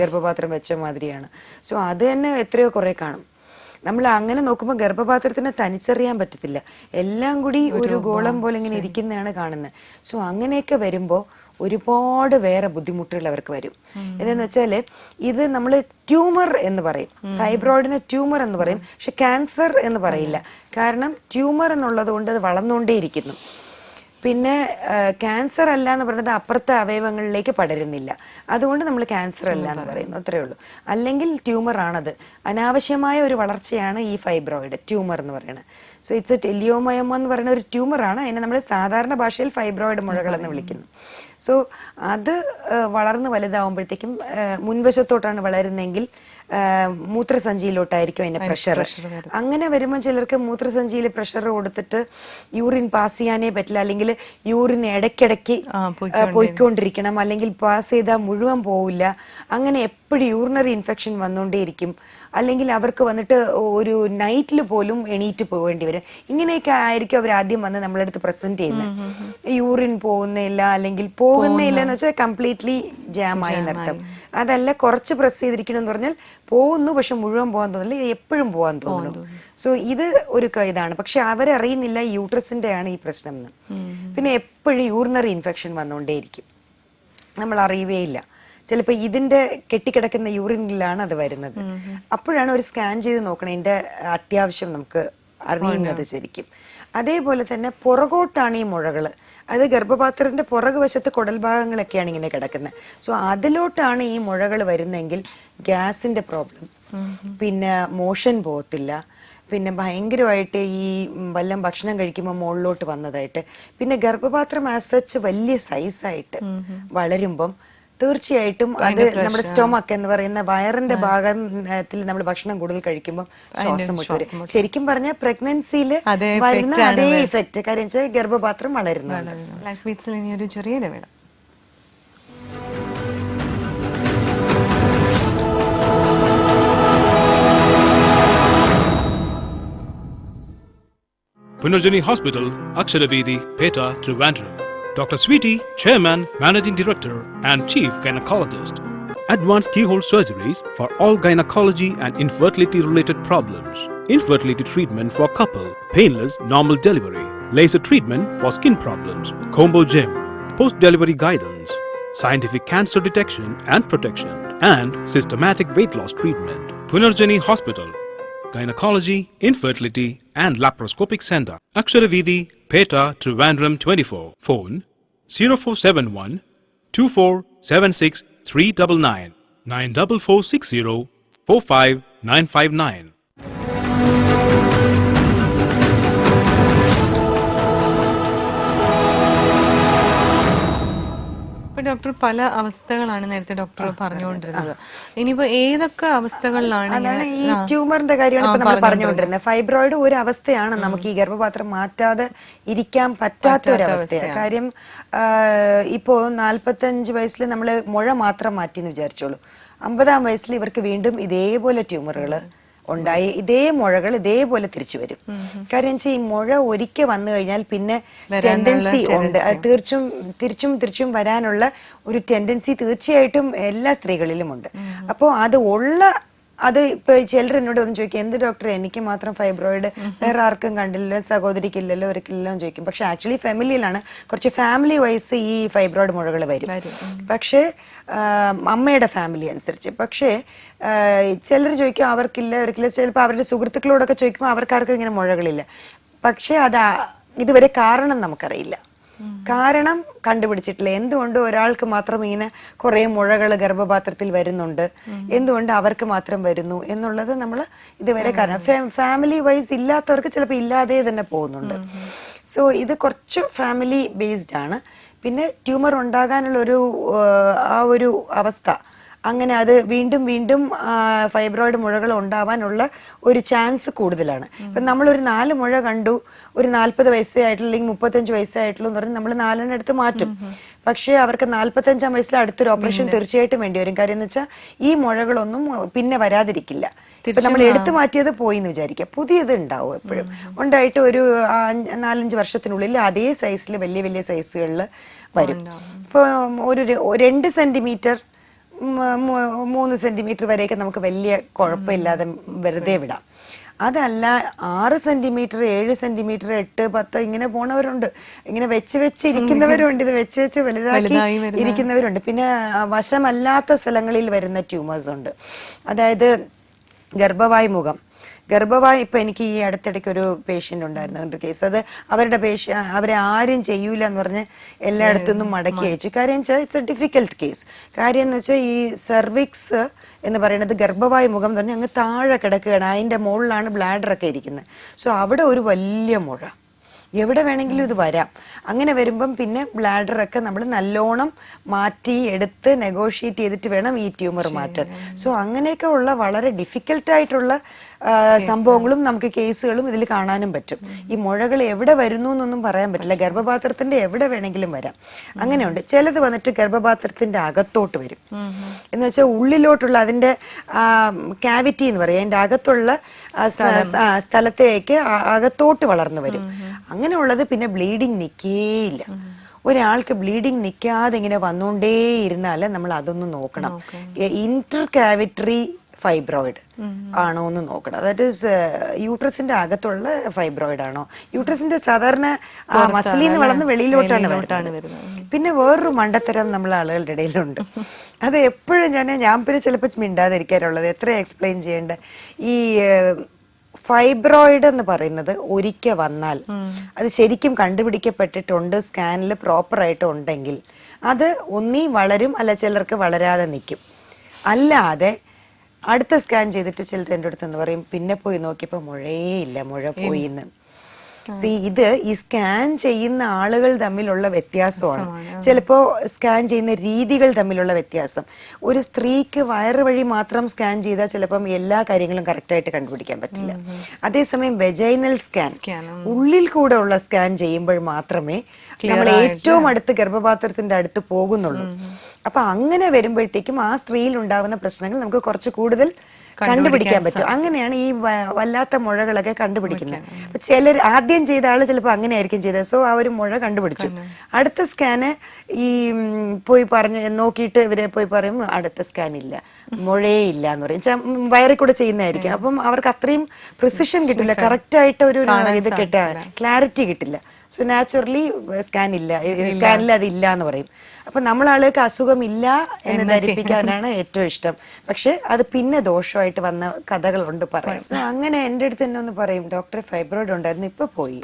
ഗർഭപാത്രം വെച്ച മാതിരിയാണ്. സോ അത് തന്നെ എത്രയോ കുറെ കാണും. നമ്മൾ അങ്ങനെ നോക്കുമ്പോൾ ഗർഭപാത്രത്തിന് തനിച്ചറിയാൻ പറ്റത്തില്ല, എല്ലാം കൂടി ഒരു ഗോളം പോലെ ഇങ്ങനെ ഇരിക്കുന്നതാണ് കാണുന്നത്. സോ അങ്ങനെയൊക്കെ വരുമ്പോൾ ഒരുപാട് വേറെ ബുദ്ധിമുട്ടുകൾ അവർക്ക് വരും. എന്താന്ന് വെച്ചാല് ഇത് നമ്മൾ ട്യൂമർ എന്ന് പറയും, ഫൈബ്രോയിഡിന് ട്യൂമർ എന്ന് പറയും. പക്ഷെ ക്യാൻസർ എന്ന് പറയില്ല. കാരണം ട്യൂമർ എന്നുള്ളത് കൊണ്ട് അത് വളർന്നുകൊണ്ടേയിരിക്കുന്നു. പിന്നെ ക്യാൻസർ അല്ല എന്ന് പറയുന്നത് അപ്പുറത്തെ അവയവങ്ങളിലേക്ക് പടരുന്നില്ല, അതുകൊണ്ട് നമ്മൾ ക്യാൻസർ അല്ല എന്ന് പറയുന്നു, അത്രേ ഉള്ളൂ. അല്ലെങ്കിൽ ട്യൂമർ ആണത്. അനാവശ്യമായ ഒരു വളർച്ചയാണ് ഈ ഫൈബ്രോയിഡ് ട്യൂമർ എന്ന് പറയുന്നത്. സോ ഇറ്റ്സ് എ ടെലിയോമയോമ എന്ന് പറയുന്ന ഒരു ട്യൂമറാണ്. അതിനെ നമ്മൾ സാധാരണ ഭാഷയിൽ ഫൈബ്രോയിഡ് മുഴകൾ എന്ന് വിളിക്കുന്നു. സോ അത് വളർന്ന് വലുതാവുമ്പോഴത്തേക്കും മുൻവശത്തോട്ടാണ് വളരുന്നതെങ്കിൽ മൂത്രസഞ്ചിയിലോട്ടായിരിക്കും അതിന്റെ പ്രഷർ. അങ്ങനെ വരുമ്പോൾ ചിലർക്ക് മൂത്രസഞ്ചിയിൽ പ്രഷർ കൊടുത്തിട്ട് യൂറിൻ പാസ് ചെയ്യാനേ പറ്റില്ല, അല്ലെങ്കിൽ യൂറിൻ ഇടയ്ക്കിടയ്ക്ക് പോയിക്കൊണ്ടിരിക്കണം, അല്ലെങ്കിൽ പാസ് ചെയ്താൽ മുഴുവൻ പോവില്ല. അങ്ങനെ എപ്പോഴും യൂറിനറി ഇൻഫെക്ഷൻ വന്നുകൊണ്ടേയിരിക്കും. അല്ലെങ്കിൽ അവർക്ക് വന്നിട്ട് ഒരു നൈറ്റിൽ പോലും എണീറ്റ് പോവേണ്ടി വരും. ഇങ്ങനെയൊക്കെ ആയിരിക്കും അവർ ആദ്യം വന്ന് നമ്മളടുത്ത് പ്രസന്റ് ചെയ്യുന്നത്. യൂറിൻ പോകുന്നില്ല, അല്ലെങ്കിൽ പോകുന്നില്ല എന്ന് വെച്ചാൽ കംപ്ലീറ്റ്ലി ജാമായി എന്നർത്ഥം. അതല്ല കുറച്ച് പ്രസ് ചെയ്തിരിക്കണമെന്ന് പറഞ്ഞാൽ പോകുന്നു, പക്ഷെ മുഴുവൻ പോകാൻ തോന്നില്ല, എപ്പോഴും പോകാൻ തോന്നുന്നു. സോ ഇത് ഒരു ഇതാണ്. പക്ഷെ അവരറിയുന്നില്ല യൂട്രസിന്റെ ആണ് ഈ പ്രശ്നം എന്ന്. പിന്നെ എപ്പോഴും യൂറിനറി ഇൻഫെക്ഷൻ വന്നുകൊണ്ടേയിരിക്കും, നമ്മൾ അറിയുകയില്ല. ചിലപ്പോൾ ഇതിന്റെ കെട്ടിക്കിടക്കുന്ന യൂറിനിലാണ് അത് വരുന്നത്. അപ്പോഴാണ് ഒരു സ്കാൻ ചെയ്ത് നോക്കണം ഇതിന്റെ അത്യാവശ്യം നമുക്ക് അറിയുന്നത് ശരിക്കും. അതേപോലെ തന്നെ പുറകോട്ടാണ് ഈ മുഴകള്. അത് ഗർഭപാത്രത്തിന്റെ പുറകു വശത്ത് കുടൽ ഭാഗങ്ങളൊക്കെയാണ് ഇങ്ങനെ കിടക്കുന്നത്. സോ അതിലോട്ടാണ് ഈ മുഴകൾ വരുന്നെങ്കിൽ ഗ്യാസിന്റെ പ്രോബ്ലം, പിന്നെ മോഷൻ പോകത്തില്ല, പിന്നെ ഭയങ്കരമായിട്ട് ഈ വല്ലം ഭക്ഷണം കഴിക്കുമ്പോൾ മുകളിലോട്ട് വന്നതായിട്ട്, പിന്നെ ഗർഭപാത്രം ആസച്ച് വലിയ സൈസായിട്ട് വളരുമ്പം തീർച്ചയായിട്ടും അത് നമ്മുടെ സ്റ്റൊമക്ക് എന്ന് പറയുന്ന വയറിന്റെ ഭാഗത്തിൽ നമ്മൾ ഭക്ഷണം കൂടുതൽ കഴിക്കുമ്പോൾ ശ്വാസം മുട്ട് വരും. ശരിക്കും പറഞ്ഞാൽ പ്രഗ്നൻസിയിൽ വരുന്ന അതേ ഇഫക്റ്റ്. കാര്യം വെച്ചാൽ ഗർഭപാത്രം വളരുന്നു. ലൈഫ് ബീറ്റ്സിൽ ഇനി ഒരു ചെറിയ ഇടവേള. Punarjani Hospital, Aksharaveedi, Peta, Trivandrum. Dr. Sweetie, Chairman, Managing Director and Chief Gynecologist. Advanced keyhole surgeries for all gynecology and infertility related problems. Infertility treatment for couple, painless normal delivery, laser treatment for skin problems, combo gym, post-delivery guidance, scientific cancer detection and protection, and systematic weight loss treatment. Punarjani Hospital, Gynecology, Infertility and Laparoscopic Center. Aksharaveedi, Peta, Trivandrum 24. Phone 0471 2476 399 94460 45959. Doctor, പല അവസ്ഥകളാണ് നേരത്തെ doctor പറഞ്ഞുകൊണ്ടിരുന്നത്. ഇനിയിപ്പോ ഏതൊക്കെ അവസ്ഥകളിലാണ് അതാണ് ഈ ട്യൂമറിന്റെ കാര്യമാണ് ഇപ്പൊ നമ്മൾ പറഞ്ഞുകൊണ്ടിരുന്നത്. ഫൈബ്രോയിഡ് ഒരു അവസ്ഥയാണ്, നമുക്ക് ഈ ഗർഭപാത്രം മാറ്റാതെ ഇരിക്കാൻ പറ്റാത്ത ഒരു അവസ്ഥയാണ്. കാര്യം ഇപ്പോ 45 വയസ്സിൽ നമ്മൾ മുഴ മാത്രം മാറ്റിന്ന് വിചാരിച്ചോളൂ, 50-ആം വയസ്സിൽ ഇവർക്ക് വീണ്ടും ഇതേപോലെ ട്യൂമറുകൾ ഉണ്ടായി, ഇതേ മുഴകൾ ഇതേപോലെ തിരിച്ചു വരും. കാര്യം വെച്ചാൽ ഈ മുഴ ഒരിക്കൽ വന്നു കഴിഞ്ഞാൽ പിന്നെ ടെൻഡൻസി ഉണ്ട്, തിരിച്ചും വരാനുള്ള ഒരു ടെൻഡൻസി തീർച്ചയായിട്ടും എല്ലാ സ്ത്രീകളിലും ഉണ്ട്. അപ്പോൾ അത് ഇപ്പൊ ചിലർ എന്നോട് ഒന്ന് ചോദിക്കും, എന്ത് ഡോക്ടർ എനിക്ക് മാത്രം ഫൈബ്രോയിഡ്, വേറെ ആർക്കും കണ്ടില്ലല്ലോ, സഹോദരിക്കില്ലല്ലോ, അവർക്കില്ലല്ലോ എന്ന് ചോദിക്കും. പക്ഷെ ആക്ച്വലി ഫാമിലിയിലാണ്, കുറച്ച് ഫാമിലി വൈസ് ഈ ഫൈബ്രോയിഡ് മുഴകൾ വരും. പക്ഷേ അമ്മയുടെ ഫാമിലി അനുസരിച്ച്. പക്ഷേ ചിലർ ചോദിക്കും അവർക്കില്ല, ചിലപ്പോൾ അവരുടെ സുഹൃത്തുക്കളോടൊക്കെ ചോദിക്കുമ്പോൾ അവർക്കാർക്കും ഇങ്ങനെ മുഴകളില്ല. പക്ഷെ ഇതുവരെ കാരണം നമുക്കറിയില്ല, കാരണം കണ്ടുപിടിച്ചിട്ടില്ല. എന്തുകൊണ്ട് ഒരാൾക്ക് മാത്രം ഇങ്ങനെ കുറെ മുഴകൾ ഗർഭപാത്രത്തിൽ വരുന്നുണ്ട്, എന്തുകൊണ്ട് അവർക്ക് മാത്രം വരുന്നു എന്നുള്ളത് നമ്മൾ ഇതുവരെ കാരണം ഫാമിലി വൈസ് ഇല്ലാത്തവർക്ക് ചിലപ്പോൾ ഇല്ലാതെ തന്നെ പോകുന്നുണ്ട്. സോ ഇത് കുറച്ച് ഫാമിലി ബേസ്ഡ് ആണ്. പിന്നെ ട്യൂമർ ഉണ്ടാകാനുള്ള ഒരു അവസ്ഥ, അങ്ങനെ അത് വീണ്ടും ഫൈബ്രോയിഡ് മുഴകൾ ഉണ്ടാവാനുള്ള ഒരു ചാൻസ് കൂടുതലാണ്. ഇപ്പം നമ്മളൊരു 4 മുഴ കണ്ടു, ഒരു 40 വയസ്സേ ആയിട്ടുള്ള അല്ലെങ്കിൽ 35 വയസ്സേ ആയിട്ടുള്ളൂ എന്ന് പറഞ്ഞാൽ നമ്മൾ 4 എടുത്ത് മാറ്റും. പക്ഷേ അവർക്ക് 45-ആം വയസ്സിൽ അടുത്തൊരു ഓപ്പറേഷൻ തീർച്ചയായിട്ടും വേണ്ടി വരും. കാര്യം എന്ന് വെച്ചാൽ ഈ മുഴകളൊന്നും പിന്നെ വരാതിരിക്കില്ല. ഇപ്പൊ നമ്മൾ എടുത്തു മാറ്റിയത് പോയി എന്ന് വിചാരിക്കുക, പുതിയത് ഉണ്ടാവും എപ്പോഴും. ഉണ്ടായിട്ട് ഒരു 4-5 വർഷത്തിനുള്ളിൽ അതേ സൈസിൽ വലിയ സൈസുകളിൽ വരും. ഇപ്പൊ ഒരു 2 സെന്റിമീറ്റർ 3 സെന്റിമീറ്റർ വരെയൊക്കെ നമുക്ക് വലിയ കുഴപ്പമില്ലാതെ വെറുതെ വിടാം. അതല്ല 6 സെന്റിമീറ്റർ 7 സെന്റിമീറ്റർ 8, 10 ഇങ്ങനെ പോണവരുണ്ട്, ഇങ്ങനെ വെച്ച് ഇരിക്കുന്നവരുണ്ട്, ഇത് വെച്ച് വലുതാക്കി ഇരിക്കുന്നവരുണ്ട്. പിന്നെ വശമല്ലാത്ത സ്ഥലങ്ങളിൽ വരുന്ന ട്യൂമേഴ്സ് ഉണ്ട്. അതായത് ഗർഭവായി ഇപ്പൊ എനിക്ക് ഈ അടുത്തിടയ്ക്ക് ഒരു പേഷ്യന്റ് ഉണ്ടായിരുന്നു, ഒരു കേസ്. അത് അവരെ ആരും ചെയ്യൂല എന്ന് പറഞ്ഞ് എല്ലായിടത്തുനിന്നും മടക്കി അയച്ചു. കാര്യം വെച്ചാൽ ഇറ്റ്സ് എ ഡിഫിക്കൽട്ട് കേസ്. കാര്യം എന്ന് വെച്ചാൽ ഈ സെർവിക്സ് എന്ന് പറയുന്നത് ഗർഭവായി മുഖം എന്ന് പറഞ്ഞാൽ അങ്ങ് താഴെ കിടക്കുകയാണ്, അതിന്റെ മുകളിലാണ് ബ്ലാഡർ ഒക്കെ ഇരിക്കുന്നത്. സോ അവിടെ ഒരു വലിയ മുഴ, എവിടെ വേണമെങ്കിലും ഇത് വരാം. അങ്ങനെ വരുമ്പം പിന്നെ ബ്ലാഡറൊക്കെ നമ്മൾ നല്ലോണം മാറ്റി എടുത്ത് നെഗോഷിയേറ്റ് ചെയ്തിട്ട് വേണം ഈ ട്യൂമർ മാറ്റാൻ. സോ അങ്ങനെയൊക്കെ ഉള്ള വളരെ ഡിഫിക്കൽട്ടായിട്ടുള്ള സംഭവങ്ങളും നമുക്ക് കേസുകളും ഇതിൽ കാണാനും പറ്റും. ഈ മുഴകൾ എവിടെ വരുന്നു എന്നൊന്നും പറയാൻ പറ്റില്ല, ഗർഭപാത്രത്തിന്റെ എവിടെ വേണമെങ്കിലും വരാം. അങ്ങനെയുണ്ട്. ചിലത് വന്നിട്ട് ഗർഭപാത്രത്തിന്റെ അകത്തോട്ട് വരും, എന്ന് വെച്ചാൽ ഉള്ളിലോട്ടുള്ള അതിന്റെ കാവിറ്റി എന്ന് പറയും, അതിന്റെ അകത്തുള്ള സ്ഥലത്തേക്ക് അകത്തോട്ട് വളർന്നു വരും. അങ്ങനെയുള്ളത് പിന്നെ ബ്ലീഡിങ് നിൽക്കേയില്ല. ഒരാൾക്ക് ബ്ലീഡിങ് നിൽക്കാതെ ഇങ്ങനെ വന്നുകൊണ്ടേ ഇരുന്നാൽ നമ്മൾ അതൊന്ന് നോക്കണം. ഇന്റർ കാവിറ്ററി ഫൈബ്രോയിഡ് ആണോ എന്ന് നോക്കണം. ദാറ്റ് ഈസ് യൂട്രസിന്റെ അകത്തുള്ള ഫൈബ്രോയിഡ് ആണോ, യൂട്രസിന്റെ സാധാരണ മസിലിന്ന് വളർന്ന് വെളിയിലോട്ടാണ് വരുന്നത്. പിന്നെ വേറൊരു മണ്ടത്തരം നമ്മൾ ആളുകളുടെ ഇടയിലുണ്ട്. അത് എപ്പോഴും ഞാൻ പിന്നെ ചിലപ്പോൾ മിണ്ടാതിരിക്കാറുള്ളത്, എത്ര എക്സ്പ്ലെയിൻ ചെയ്യേണ്ട. ഈ ഫൈബ്രോയിഡ് എന്ന് പറയുന്നത് ഒരിക്കൽ വന്നാൽ അത് ശരിക്കും കണ്ടുപിടിക്കപ്പെട്ടിട്ടുണ്ട്, സ്കാനിൽ പ്രോപ്പറായിട്ട് ഉണ്ടെങ്കിൽ അത് ഒന്നീ വളരും, അല്ല ചിലർക്ക് വളരാതെ നിൽക്കും. അല്ലാതെ അടുത്ത സ്കാൻ ചെയ്തിട്ട് ചിലർ എൻ്റെ അടുത്ത് എന്ന് പറയും, പിന്നെ പോയി നോക്കിയപ്പോൾ മുഴയില്ല, മുഴ പോയി എന്ന്. ഇത് ഈ സ്കാൻ ചെയ്യുന്ന ആളുകൾ തമ്മിലുള്ള വ്യത്യാസമാണ്. ചിലപ്പോ സ്കാൻ ചെയ്യുന്ന രീതികൾ തമ്മിലുള്ള വ്യത്യാസം. ഒരു സ്ത്രീക്ക് വയറ് വഴി മാത്രം സ്കാൻ ചെയ്താൽ ചിലപ്പം എല്ലാ കാര്യങ്ങളും കറക്റ്റായിട്ട് കണ്ടുപിടിക്കാൻ പറ്റില്ല. അതേസമയം വെജൈനൽ സ്കാൻ, ഉള്ളിൽ കൂടെ ഉള്ള സ്കാൻ ചെയ്യുമ്പോൾ മാത്രമേ നമ്മൾ ഏറ്റവും അടുത്ത് ഗർഭപാത്രത്തിന്റെ അടുത്ത് പോകുന്നുള്ളൂ. അപ്പൊ അങ്ങനെ വരുമ്പോഴത്തേക്കും ആ സ്ത്രീയിൽ ഉണ്ടാവുന്ന പ്രശ്നങ്ങൾ നമുക്ക് കുറച്ച് കൂടുതൽ കണ്ടുപിടിക്കാൻ പറ്റും. അങ്ങനെയാണ് ഈ വല്ലാത്ത മുഴകളൊക്കെ കണ്ടുപിടിക്കുന്നത്. അപ്പൊ ചിലർ ആദ്യം ചെയ്ത ആള് ചിലപ്പോൾ അങ്ങനെ ആയിരിക്കും ചെയ്തത്. സോ ആ ഒരു മുഴ കണ്ടുപിടിച്ചു. അടുത്ത സ്കാന് ഈ പോയി നോക്കിയിട്ട് ഇവരെ പോയി പറയും അടുത്ത സ്കാൻ ഇല്ല, മുഴയേ ഇല്ല എന്ന് പറയും. വയറിൽ കൂടെ ചെയ്യുന്നതായിരിക്കും. അപ്പം അവർക്ക് അത്രയും പ്രിസിഷൻ കിട്ടില്ല, കറക്റ്റ് ആയിട്ട് ഒരു ഇത് ക്ലാരിറ്റി കിട്ടില്ല. സോ നാച്ചുറലി സ്കാനിൽ അതില്ല എന്ന് പറയും. അപ്പൊ നമ്മളാൾക്ക് അസുഖം ഇല്ല എന്ന് ധരിപ്പിക്കാനാണ് ഏറ്റവും ഇഷ്ടം. പക്ഷെ അത് പിന്നെ ദോഷമായിട്ട് വന്ന കഥകളുണ്ട് പറയാം. അങ്ങനെ എൻ്റെ അടുത്ത് തന്നെ ഒന്ന് പറയും, ഡോക്ടറെ ഫൈബ്രോയിഡ് ഉണ്ടായിരുന്നു, ഇപ്പൊ പോയി.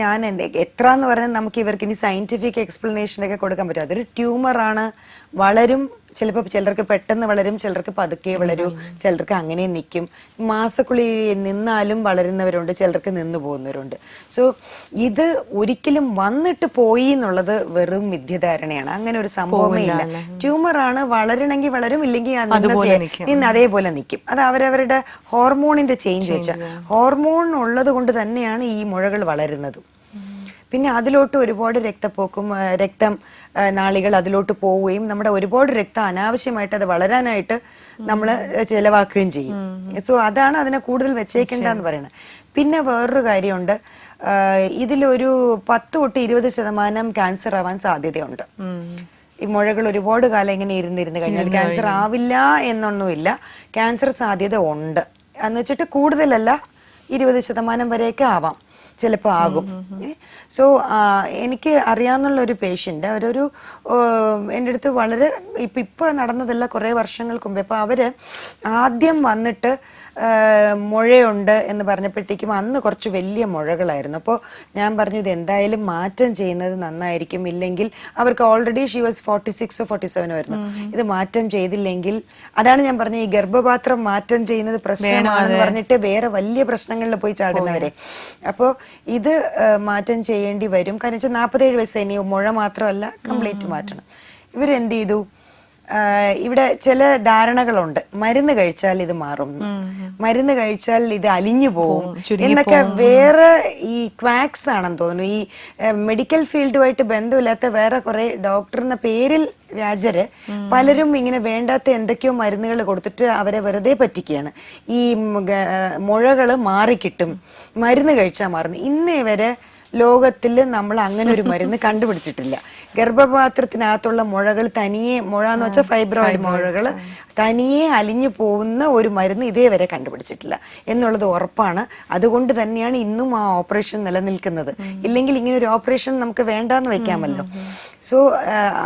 ഞാൻ എത്ര എന്ന് പറഞ്ഞാൽ നമുക്ക് ഇവർക്ക് ഇനി സയന്റിഫിക് എക്സ്പ്ലനേഷൻ ഒക്കെ കൊടുക്കാൻ പറ്റും. അതൊരു ട്യൂമറാണ്, വളരും. ചിലപ്പോൾ ചിലർക്ക് പെട്ടെന്ന് വളരും, ചിലർക്ക് പതുക്കെ വളരൂ, ചിലർക്ക് അങ്ങനെ നിൽക്കും. മാസക്കുളി നിന്നാലും വളരുന്നവരുണ്ട്, ചിലർക്ക് നിന്ന് പോകുന്നവരുണ്ട്. സോ ഇത് ഒരിക്കലും വന്നിട്ട് പോയി എന്നുള്ളത് വെറും മിഥ്യധാരണയാണ്. അങ്ങനെ ഒരു സംഭവമേ ഇല്ല. ട്യൂമറാണ്, വളരണമെങ്കിൽ വളരും, ഇല്ലെങ്കിൽ അതേപോലെ നിൽക്കും. അത് അവരവരുടെ ഹോർമോണിന്റെ ചേഞ്ച് വെച്ചാൽ, ഹോർമോൺ ഉള്ളത് കൊണ്ട് തന്നെയാണ് ഈ മുഴകൾ വളരുന്നത്. പിന്നെ അതിലോട്ട് ഒരുപാട് രക്തം നാളികൾ അതിലോട്ട് പോവുകയും നമ്മുടെ ഒരുപാട് രക്തം അനാവശ്യമായിട്ട് അത് വളരാനായിട്ട് നമ്മൾ ചെലവാക്കുകയും ചെയ്യും. സോ അതാണ് അതിനെ കൂടുതൽ വെച്ചേക്കണ്ടെന്ന് പറയുന്നത്. പിന്നെ വേറൊരു കാര്യമുണ്ട്, ഇതിലൊരു 10 തൊട്ട് 20% ക്യാൻസർ ആവാൻ സാധ്യതയുണ്ട്. ഈ മുഴകൾ ഒരുപാട് കാലം ഇങ്ങനെ ഇരുന്നിരുന്ന് കഴിഞ്ഞാൽ ക്യാൻസർ ആവില്ല എന്നൊന്നുമില്ല, ക്യാൻസർ സാധ്യത ഉണ്ട്. എന്ന് വെച്ചിട്ട് കൂടുതലല്ല, 20% വരെയൊക്കെ ആവാം, ചിലപ്പോൾ ആകും. സോ എനിക്ക് അറിയാവുന്ന ഒരു പേഷ്യൻ്റ്, അവരൊരു എൻ്റെ അടുത്ത് വളരെ ഇപ്പൊ നടന്നതല്ല, കുറേ വർഷങ്ങൾക്ക് മുമ്പ്. അപ്പൊ അവര് ആദ്യം വന്നിട്ട് മുഴയുണ്ട് എന്ന് പറഞ്ഞപ്പോഴത്തേക്കും അന്ന് കുറച്ച് വലിയ മുഴകളായിരുന്നു. അപ്പോൾ ഞാൻ പറഞ്ഞു ഇത് എന്തായാലും മാറ്റം ചെയ്യുന്നത് നന്നായിരിക്കും, ഇല്ലെങ്കിൽ അവർക്ക് ഓൾറെഡി ഷീ വാസ് 46 or 47 ആയിരുന്നു. ഇത് മാറ്റം ചെയ്തില്ലെങ്കിൽ, അതാണ് ഞാൻ പറഞ്ഞത്, ഈ ഗർഭപാത്രം മാറ്റം ചെയ്യുന്നത് പ്രശ്നമാണെന്ന് പറഞ്ഞിട്ട് വേറെ വലിയ പ്രശ്നങ്ങളിൽ പോയി ചാടുന്നവരെ. അപ്പോൾ ഇത് മാറ്റം ചെയ്യേണ്ടി വരും. കാരണം വെച്ചാൽ 47 വയസ്സ് ഇനി മുഴ മാത്രമല്ല, കംപ്ലീറ്റ് മാറ്റണം. ഇവരെന്ത് ചെയ്തു, ഇവിടെ ചില ധാരണകളുണ്ട്, മരുന്ന് കഴിച്ചാൽ ഇത് മാറും, മരുന്ന് കഴിച്ചാൽ ഇത് അലിഞ്ഞു പോകും എന്നൊക്കെ. വേറെ ഈ ക്വാക്സ് ആണെന്ന് തോന്നുന്നു, ഈ മെഡിക്കൽ ഫീൽഡുമായിട്ട് ബന്ധമില്ലാത്ത വേറെ കുറെ ഡോക്ടർ എന്ന പേരിൽ വ്യാജര് പലരും ഇങ്ങനെ വേണ്ടാത്ത എന്തൊക്കെയോ മരുന്നുകൾ കൊടുത്തിട്ട് അവരെ വെറുതെ പറ്റിക്കുകയാണ്. ഈ മുഴകള് മാറിക്കിട്ടും, മരുന്ന് കഴിച്ചാൽ മാറുന്നു. ഇന്നേ വരെ ലോകത്തിൽ നമ്മൾ അങ്ങനെ ഒരു മരുന്ന് കണ്ടുപിടിച്ചിട്ടില്ല. ഗർഭപാത്രത്തിനകത്തുള്ള മുഴകൾ തനിയെ, മുഴ എന്ന് വെച്ചാൽ ഫൈബ്രോയിഡ് മുഴകൾ തനിയെ അലിഞ്ഞു പോകുന്ന ഒരു മരുന്ന് ഇതേവരെ കണ്ടുപിടിച്ചിട്ടില്ല എന്നുള്ളത് ഉറപ്പാണ്. അതുകൊണ്ട് തന്നെയാണ് ഇന്നും ആ ഓപ്പറേഷൻ നിലനിൽക്കുന്നത്. ഇല്ലെങ്കിൽ ഇങ്ങനെ ഒരു ഓപ്പറേഷൻ നമുക്ക് വേണ്ടാന്ന് വെക്കാമല്ലോ. സോ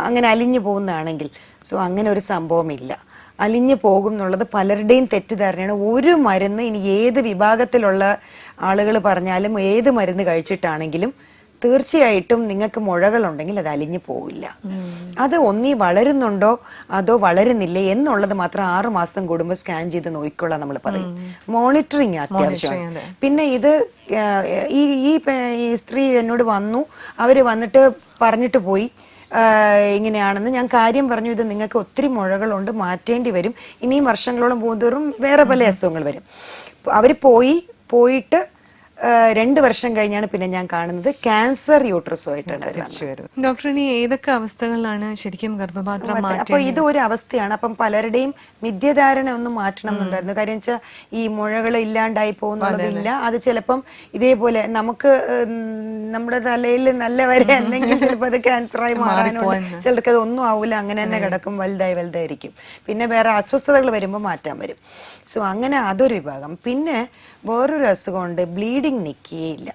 അങ്ങനെ അലിഞ്ഞു പോകുന്നതാണെങ്കിൽ, സോ അങ്ങനെ ഒരു സംഭവമില്ല. അലിഞ്ഞു പോകും എന്നുള്ളത് പലരുടെയും തെറ്റിദ്ധാരണയാണ്. ഒരു മരുന്ന്, ഇനി ഏത് വിഭാഗത്തിലുള്ള ആളുകൾ പറഞ്ഞാലും, ഏത് മരുന്ന് കഴിച്ചിട്ടാണെങ്കിലും തീർച്ചയായിട്ടും നിങ്ങൾക്ക് മുഴകളുണ്ടെങ്കിൽ അത് അലിഞ്ഞു പോവില്ല. അത് ഒന്നീ വളരുന്നുണ്ടോ അതോ വളരുന്നില്ലേ എന്നുള്ളത് മാത്രം 6 മാസം കൂടുമ്പോൾ സ്കാൻ ചെയ്ത് നോക്കിക്കൊള്ളാം നമ്മൾ പറയും. മോണിറ്ററിങ് അത്യാവശ്യമാണ്. പിന്നെ ഇത് ഈ സ്ത്രീ എന്നോട് വന്നു, അവര് വന്നിട്ട് പറഞ്ഞിട്ട് പോയി ഇങ്ങനെയാണെന്ന്. ഞാൻ കാര്യം പറഞ്ഞു, ഇത് നിങ്ങൾക്ക് ഒത്തിരി മുഴകളുണ്ട്, മാറ്റേണ്ടി വരും, ഇനിയും വർഷങ്ങളോളം പോകുന്നതോറും വേറെ പല അസുഖങ്ങൾ വരും. അവര് പോയിട്ട് 2 വർഷം കഴിഞ്ഞാണ് പിന്നെ ഞാൻ കാണുന്നത് ക്യാൻസർ യൂട്രസുമായിട്ടാണ് വരുന്നത്. ഡോക്ടർ, ഇനി ഏതൊക്കെ അവസ്ഥകളാണ് ശരിക്കും ഗർഭപാത്രം മാറ്റം? അപ്പൊ ഇത് ഒരു അവസ്ഥയാണ്. അപ്പം പലരുടെയും മിഥ്യധാരണ ഒന്നും മാറ്റണം എന്നുണ്ടായിരുന്നു. കാര്യം വെച്ചാൽ ഈ മുഴകൾ ഇല്ലാണ്ടായി പോകുന്നതില്ല. അത് ചിലപ്പം ഇതേപോലെ നമുക്ക് നമ്മുടെ തലയിൽ നല്ല വരെ അല്ലെങ്കിൽ ചിലപ്പോൾ അത് ക്യാൻസറായി മാറാനുണ്ട്, ചിലർക്ക് അത് ഒന്നും ആവില്ല, അങ്ങനെ തന്നെ കിടക്കും, വലുതായിരിക്കും. പിന്നെ വേറെ അസ്വസ്ഥതകൾ വരുമ്പോൾ മാറ്റാൻ വരും. സോ അങ്ങനെ അതൊരു വിഭാഗം. പിന്നെ വേറൊരു അസുഖമുണ്ട്, ബ്ലീഡിങ് നിൽക്കുകയില്ല.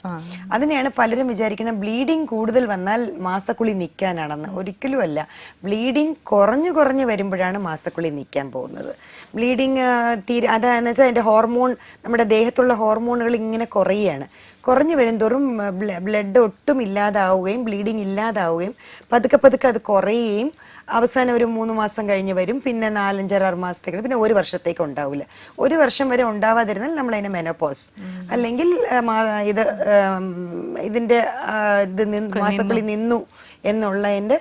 അതിനെയാണ് പലരും വിചാരിക്കുന്നത് ബ്ലീഡിങ് കൂടുതൽ വന്നാൽ മാസക്കുളി നിൽക്കാനാണെന്ന്. ഒരിക്കലും അല്ല. ബ്ലീഡിങ് കുറഞ്ഞു വരുമ്പോഴാണ് മാസക്കുളി നിൽക്കാൻ പോകുന്നത്. ബ്ലീഡിങ് അതാന്ന് വെച്ചാൽ അതിന്റെ ഹോർമോൺ, നമ്മുടെ ദേഹത്തുള്ള ഹോർമോണുകൾ ഇങ്ങനെ കുറഞ്ഞു വരുംതോറും ബ്ലഡ് ഒട്ടും ഇല്ലാതാവുകയും ബ്ലീഡിങ് ഇല്ലാതാവുകയും പതുക്കെ അത് കുറയുകയും അവസാനം ഒരു 3 മാസം കഴിഞ്ഞ് വരും. പിന്നെ 4, 5, 6 മാസത്തേക്ക്, പിന്നെ 1 വർഷത്തേക്ക് ഉണ്ടാവില്ല. 1 വർഷം വരെ ഉണ്ടാവാതിരുന്നാൽ നമ്മൾ അതിനെ മെനോപോസ്, അല്ലെങ്കിൽ ഇതിന്റെ മാസക്കുളി നിന്നു എന്നുള്ളതിന്റെ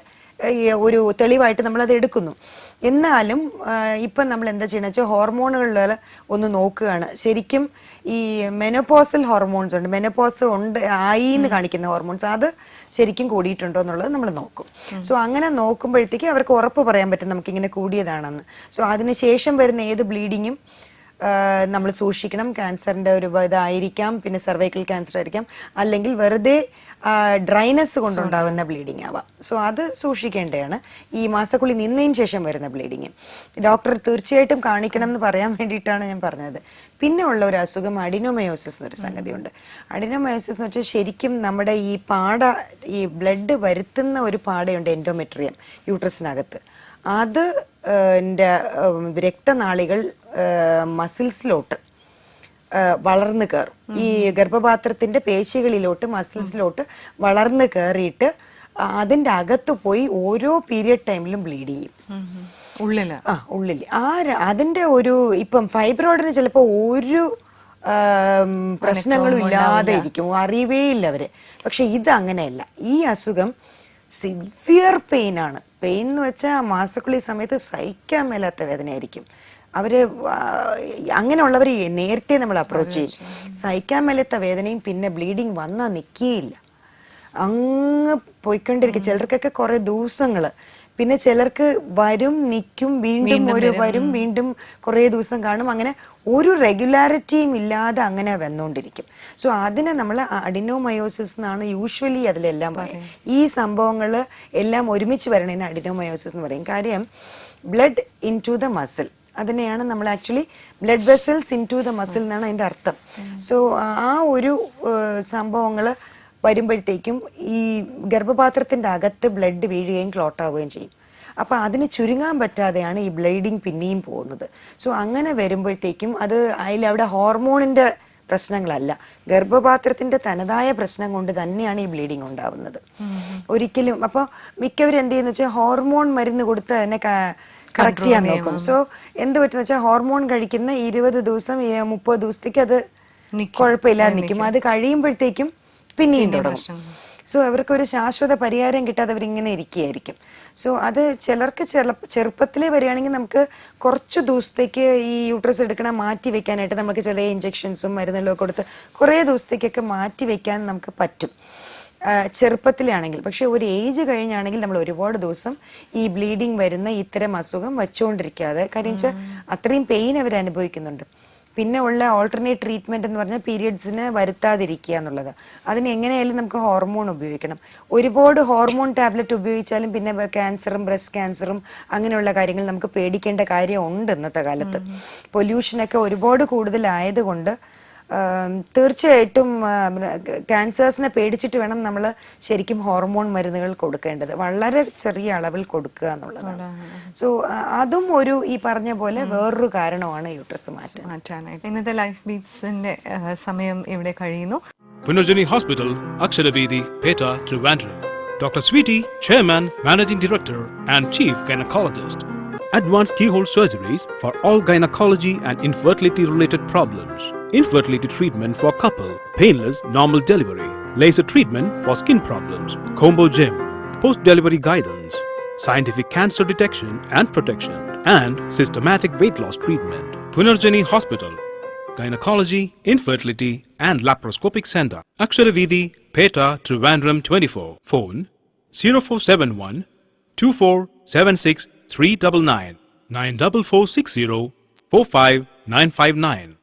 ഒരു തെളിവായിട്ട് നമ്മൾ അത് എടുക്കുന്നു. എന്നാലും ഇപ്പം നമ്മൾ എന്താ ചെയ്യണമെന്ന് വെച്ചാൽ ഹോർമോണുകളിൽ ഒന്ന് നോക്കുകയാണ്. ശരിക്കും ഈ മെനോപോസൽ ഹോർമോൺസ് ഉണ്ട്, മെനോപോസ് ആയി എന്ന് കാണിക്കുന്ന ഹോർമോൺസ്, അത് ശരിക്കും കൂടിയിട്ടുണ്ടോ എന്നുള്ളത് നമ്മൾ നോക്കും. സോ അങ്ങനെ നോക്കുമ്പോഴത്തേക്ക് അവർക്ക് ഉറപ്പ് പറയാൻ പറ്റും നമുക്കിങ്ങനെ കൂടിയതാണെന്ന്. സോ അതിനുശേഷം വരുന്ന ഏത് ബ്ലീഡിങ്ങും നമ്മൾ സൂക്ഷിക്കണം. ക്യാൻസറിന്റെ ഒരു ഇതായിരിക്കാം, പിന്നെ സർവൈക്കൽ ക്യാൻസർ ആയിരിക്കാം, അല്ലെങ്കിൽ വെറുതെ ഡ്രൈനെസ് കൊണ്ടുണ്ടാകുന്ന ബ്ലീഡിങ് ആവാം. സോ അത് സൂക്ഷിക്കേണ്ടതാണ്. ഈ മാസക്കുളി നിന്നതിന് ശേഷം വരുന്ന ബ്ലീഡിങ് ഡോക്ടർ തീർച്ചയായിട്ടും കാണിക്കണം എന്ന് പറയാൻ വേണ്ടിയിട്ടാണ് ഞാൻ പറഞ്ഞത്. പിന്നെ ഉള്ള ഒരു അസുഖം അഡിനോമയോസിസ് എന്നൊരു സംഗതിയുണ്ട്. അഡിനോമയോസിസ് എന്ന് വെച്ചാൽ ശരിക്കും നമ്മുടെ ഈ ബ്ലഡ് വരുത്തുന്ന ഒരു പാടയുണ്ട്, എൻഡോമെട്രിയം, യൂട്രസിനകത്ത്. അത് രക്തനാളികൾ മസിൽസിലോട്ട് വളർന്നു കയറും. ഈ ഗർഭപാത്രത്തിന്റെ പേശികളിലോട്ട്, മസിൽസിലോട്ട് വളർന്നു കയറിയിട്ട് അതിന്റെ അകത്ത് പോയി ഓരോ പീരിയഡ് ടൈമിലും ബ്ലീഡ് ചെയ്യും. ഉള്ളില് അതിന്റെ ഒരു ഇപ്പം ഫൈബ്രോയിഡിന് ചിലപ്പോ ഒരു പ്രശ്നങ്ങളും ഇല്ലാതെ ഇരിക്കും, അറിയവേ ഇല്ല അവര്. പക്ഷെ ഇത് അങ്ങനെയല്ല. ഈ അസുഖം സിവിയർ പെയിൻ ആണ്. പെയിൻ എന്ന് വെച്ചാൽ മാസക്കുളി സമയത്ത് സഹിക്കാൻ മേലാത്ത വേദനയായിരിക്കും. അവര് അങ്ങനെയുള്ളവർ നേരത്തെ നമ്മൾ അപ്രോച്ച് ചെയ്യും. സഹിക്കാൻ മേലാത്ത വേദനയും പിന്നെ ബ്ലീഡിങ് വന്നാൽ നിൽക്കുകയില്ല, അങ്ങ് പോയിക്കൊണ്ടിരിക്കും. ചിലർക്കൊക്കെ കുറെ ദിവസങ്ങള്, പിന്നെ ചിലർക്ക് വരും നിൽക്കും, വീണ്ടും വരും, വീണ്ടും കുറേ ദിവസം കാണും. അങ്ങനെ ഒരു റെഗുലാരിറ്റിയും ഇല്ലാതെ അങ്ങനെ വന്നുകൊണ്ടിരിക്കും. സോ അതിനെ നമ്മൾ അഡിനോമയോസിസ് എന്നാണ് യൂഷ്വലി അതിലെല്ലാം പറയും. ഈ സംഭവങ്ങൾ എല്ലാം ഒരുമിച്ച് വരണതിന് അഡിനോമയോസിസ് എന്ന് പറയും. കാര്യം blood into the muscle, അതിനെയാണ് നമ്മൾ actually blood vessels into the muscle എന്നാണ് അതിൻ്റെ അർത്ഥം. സോ ആ ഒരു സംഭവങ്ങൾ വരുമ്പോഴത്തേക്കും ഈ ഗർഭപാത്രത്തിന്റെ അകത്ത് ബ്ലഡ് വീഴുകയും ക്ലോട്ട് ആവുകയും ചെയ്യും. അപ്പൊ അതിന് ചുരുങ്ങാൻ പറ്റാതെയാണ് ഈ ബ്ലീഡിങ് പിന്നെയും പോകുന്നത്. സോ അങ്ങനെ വരുമ്പോഴത്തേക്കും അത് അവിടെ ഹോർമോണിന്റെ പ്രശ്നങ്ങളല്ല, ഗർഭപാത്രത്തിന്റെ തനതായ പ്രശ്നം കൊണ്ട് തന്നെയാണ് ഈ ബ്ലീഡിങ് ഉണ്ടാവുന്നത്. ഒരിക്കലും അപ്പോൾ മിക്കവരും എന്ത് ചെയ്യുന്ന വെച്ചാൽ ഹോർമോൺ മരുന്ന് കൊടുത്ത് അതിനെ കറക്റ്റ് ചെയ്യാൻ നോക്കും. സോ എന്ത് പറ്റുന്ന വെച്ചാൽ ഹോർമോൺ കഴിക്കുന്ന 20 ദിവസം 30 ദിവസത്തേക്ക് അത് കുഴപ്പമില്ലാതെ നിൽക്കും. അത് കഴിയുമ്പോഴത്തേക്കും പിന്നെയും തുടങ്ങും. സോ അവർക്കൊരു ശാശ്വത പരിഹാരം കിട്ടാതെ അവരിങ്ങനെ ഇരിക്കുകയായിരിക്കും. സോ അത് ചിലർക്ക് ചെറുപ്പത്തിലേ വരികയാണെങ്കിൽ നമുക്ക് കുറച്ച് ദിവസത്തേക്ക് ഈ യൂട്രസ് എടുക്കണ മാറ്റി വെക്കാനായിട്ട് നമുക്ക് ചില ഇഞ്ചക്ഷൻസും മരുന്നുകളും ഒക്കെ കൊടുത്ത് കുറേ ദിവസത്തേക്കൊക്കെ മാറ്റി വെക്കാൻ നമുക്ക് പറ്റും, ചെറുപ്പത്തിലെ ആണെങ്കിൽ. പക്ഷെ ഒരു ഏജ് കഴിഞ്ഞാണെങ്കിൽ നമ്മൾ ഒരുപാട് ദിവസം ഈ ബ്ലീഡിങ് വരുന്ന ഇത്തരം അസുഖം വെച്ചുകൊണ്ടിരിക്കാതെ, കാര്യം വെച്ചാൽ അത്രയും പെയിൻ അവർ അനുഭവിക്കുന്നുണ്ട്. പിന്നെ ഉള്ള ഓൾട്ടർനേറ്റ് ട്രീറ്റ്മെന്റ് എന്ന് പറഞ്ഞാൽ പീരിയഡ്സിന് വരുത്താതിരിക്കുക എന്നുള്ളത്. അതിന് എങ്ങനെയായാലും നമുക്ക് ഹോർമോൺ ഉപയോഗിക്കണം. ഒരുപാട് ഹോർമോൺ ടാബ്ലറ്റ് ഉപയോഗിച്ചാലും പിന്നെ ക്യാൻസറും ബ്രസ്റ്റ് ക്യാൻസറും അങ്ങനെയുള്ള കാര്യങ്ങൾ നമുക്ക് പേടിക്കേണ്ട കാര്യമുണ്ട്. ഇന്നത്തെ കാലത്ത് പൊല്യൂഷനൊക്കെ ഒരുപാട് കൂടുതലായതുകൊണ്ട് തീർച്ചയായിട്ടും ക്യാൻസേഴ്സിനെ പേടിച്ചിട്ട് വേണം നമ്മൾ ശരിക്കും ഹോർമോൺ മരുന്നുകൾ കൊടുക്കേണ്ടത്, വളരെ ചെറിയ അളവിൽ കൊടുക്കുക എന്നുള്ളതാണ്. സോ അതും ഒരു ഈ പറഞ്ഞ പോലെ വേറൊരു കാരണമാണ് യൂട്രസ് മാറ്റാനായിട്ട്. ഇന്നത്തെ ലൈഫ് ബീറ്റ്സിന്റെ സമയം ഇവിടെ കഴിയുന്നു. Punarjani Hospital, Aksharaveedi, Peta, Trivandrum. Dr. Sweetie, Chairman, Managing Director and Chief Gynecologist. Advanced keyhole surgeries for all gynecology and infertility related problems. Infertility treatment for couple, painless normal delivery, laser treatment for skin problems, combo gym, post-delivery guidance, scientific cancer detection and protection, and systematic weight loss treatment. Punarjani Hospital, Gynecology, Infertility and Laparoscopic Center. Aksharaveedi, Peta, Trivandrum 24. Phone 0471 2476 399 94460 45959.